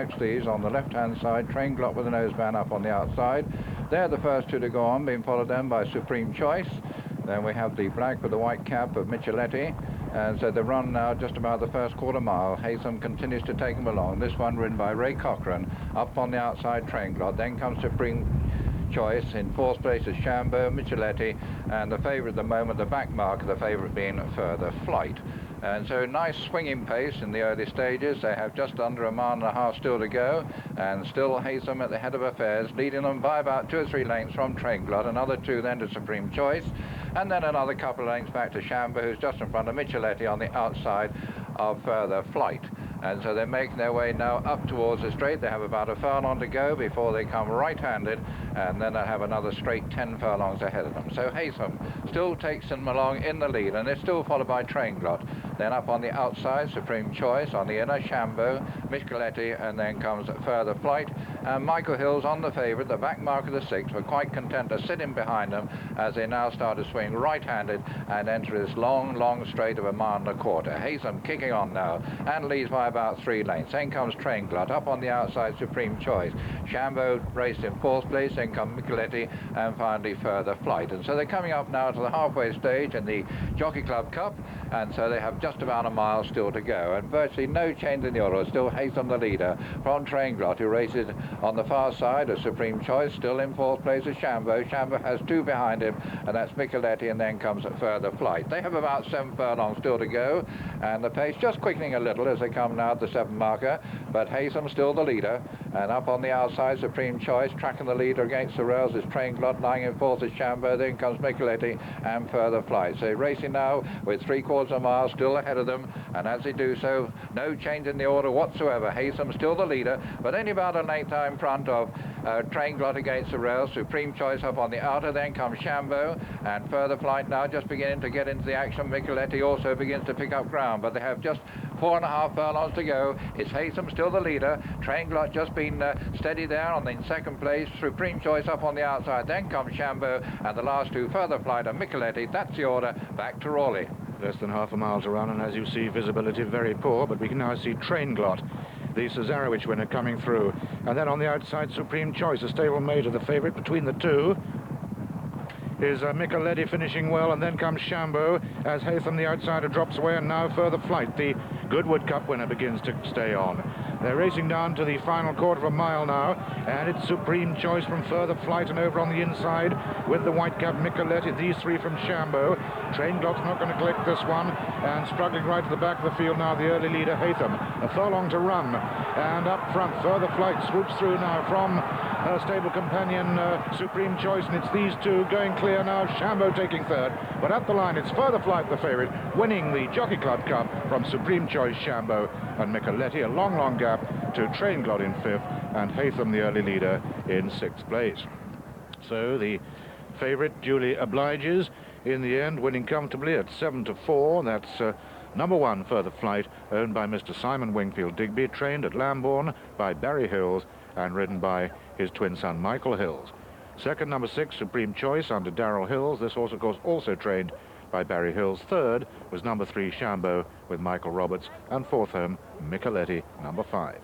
These on the left-hand side, Train Glock with the noseband up on the outside. They're the first two to go on, being followed then by Supreme Choice. Then we have the black with the white cap of Micheletti. And so they run now just about the first quarter mile. Haytham continues to take them along. This one ridden by Ray Cochrane. Up on the outside, Train Glock. Then comes Supreme Choice. In fourth place is Shambo, Micheletti, and the favourite at the moment, the back mark of the favourite being Further Flight. And so nice swinging pace in the early stages. They have just under a mile and a half still to go, and still Haytham at the head of affairs, leading them by about 2 or 3 lengths from Train Glock, another 2 then to Supreme Choice, and then another couple of lengths back to Shambo, who's just in front of Micheletti on the outside of Further Flight. And so they're making their way now up towards the straight. They have about a furlong to go before they come right-handed, and then they'll have another straight 10 furlongs ahead of them. So Haytham still takes them along in the lead, and they're still followed by Train Glock. Then up on the outside, Supreme Choice, on the inner, Shambo, Micheletti, and then comes Further Flight. And Michael Hill's on the favourite, the back mark of the 6th, were quite content to sit in behind them as they now start to swing right-handed and enter this long, long straight of a mile and a quarter. Haytham kicking on now and leads by about 3 lengths. Then comes Train Glock. Up on the outside, Supreme Choice. Shambo raced in 4th place, then come Micheletti, and finally Further Flight. And so they're coming up now to the halfway stage in the Jockey Club Cup, and so they have just about a mile still to go, and virtually no change in the order. Still Haytham the leader from Train Glock, who races on the far side of Supreme Choice. Still in 4th place is Shambo. Shambo has 2 behind him, and that's Micheletti, and then comes Further Flight. They have about 7 furlongs still to go, and the pace just quickening a little as they come now at the 7 marker, but Haytham still the leader. And up on the outside, Supreme Choice tracking the leader against the rails is Train Glock. Lying in 4th is Shambo. Then comes Micheletti and Further Flight. So racing now with 3/4 of a mile still ahead of them, and as they do so, no change in the order whatsoever. Haytham still the leader, but only about a length in front of Train Glock against the rails. Supreme Choice up on the outer, then comes Shambo, and Further Flight now just beginning to get into the action. Micheletti also begins to pick up ground, but they have just 4.5 furlongs to go. It's Haytham still the leader. Train Glock just been steady there on the 2nd place. Supreme Choice up on the outside, then comes Shambo, and the last 2, Further Flight and Micheletti. That's the order. Back to Raleigh. Less than half a mile to run, and as you see, visibility very poor, but we can now see Train Glock, the Cesarewitch winner, coming through. And then on the outside, Supreme Choice, a stablemate of the favourite. Between the two is Micheletti finishing well, and then comes Shambo as Haytham, the outsider, drops away, and now Further Flight, the Goodwood Cup winner, begins to stay on. They're racing down to the final quarter of a mile now, and it's Supreme Choice from Further Flight, and over on the inside with the white cap Micheletti, these 3 from Shambo. Train Glock's not going to collect this one, and struggling right to the back of the field now, the early leader Haytham. A furlong to run, and up front Further Flight swoops through now from her stable companion Supreme Choice, and it's these 2 going clear now. Shambo taking 3rd, but at the line it's Further Flight the favourite, winning the Jockey Club Cup from Supreme Choice, Shambo and Micheletti. A long, long gap to Train Glock in 5th, and Haytham the early leader in 6th place. So the favourite duly obliges in the end, winning comfortably at 7-4. That's number 1, Further Flight, owned by Mr. Simon Wingfield Digby, trained at Lambourne by Barry Hills and ridden by his twin son Michael Hills. Second, number 6, Supreme Choice, under Darrell Hills. This horse, of course, also trained by Barry Hills. Third was number 3, Shambo, with Michael Roberts, and fourth home, Micheletti, number 5.